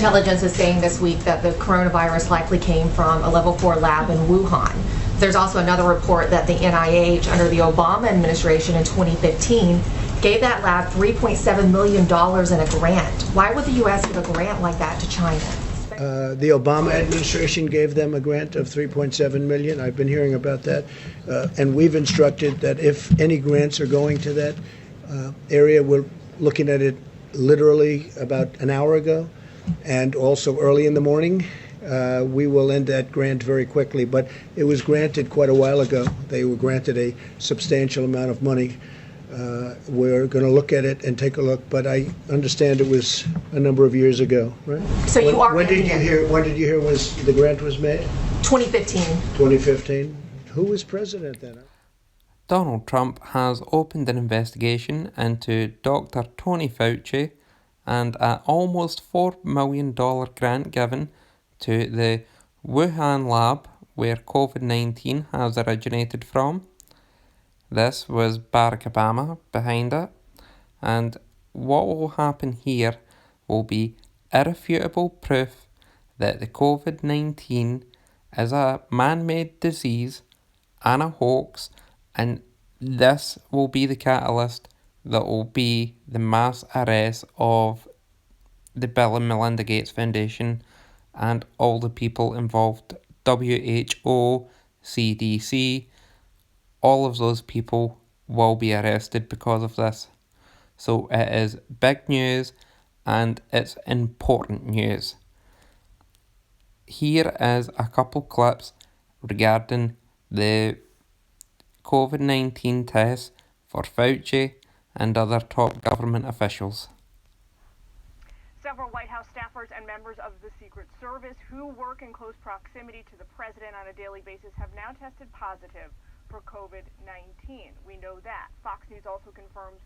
intelligence is saying this week that the coronavirus likely came from a level 4 lab in Wuhan. There's also another report that the NIH, under the Obama administration in 2015, gave that lab $3.7 million in a grant. Why would the U.S. give a grant like that to China? The Obama administration gave them a grant of $3.7 million. I've been hearing about that. And we've instructed that if any grants are going to that area, we're looking at it literally about an hour ago and also early in the morning. We will end that grant very quickly. But it was granted quite a while ago. They were granted a substantial amount of money. We're going to look at it and take a look, but I understand it was a number of years ago, right? So you are. When did you hear was the grant was made? 2015. 2015. Who was president then? Donald Trump has opened an investigation into Dr. Tony Fauci and an almost $4 million grant given to the Wuhan lab where COVID-19 has originated from. This was Barack Obama behind it, and what will happen here will be irrefutable proof that the COVID-19 is a man-made disease and a hoax, and this will be the catalyst that will be the mass arrest of the Bill and Melinda Gates Foundation and all the people involved, WHO, CDC. All of those people will be arrested because of this. So it is big news and it's important news. Here is a couple clips regarding the COVID-19 tests for Fauci and other top government officials. Several White House staffers and members of the Secret Service who work in close proximity to the president on a daily basis have now tested positive for COVID-19. We know that. Fox News also confirms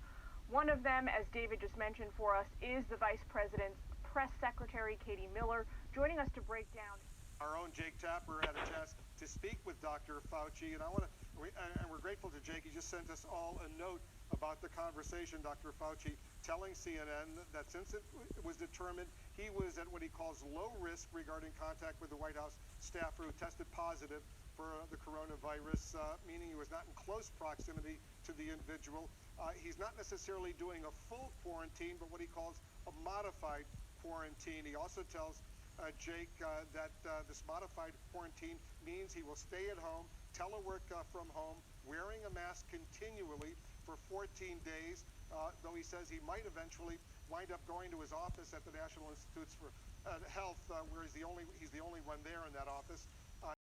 one of them, as David just mentioned for us, is the Vice President's press secretary, Katie Miller, joining us to break down. Our own Jake Tapper had a chance to speak with Dr. Fauci, and we're grateful to Jake. He just sent us all a note about the conversation, Dr. Fauci telling CNN that since it was determined he was at what he calls low risk regarding contact with the White House staffer who tested positive for the coronavirus, meaning he was not in close proximity to the individual. He's not necessarily doing a full quarantine, but what he calls a modified quarantine. He also tells Jake that this modified quarantine means he will stay at home, telework from home, wearing a mask continually for 14 days, though he says he might eventually wind up going to his office at the National Institutes for Health, where he's the only one there in that office.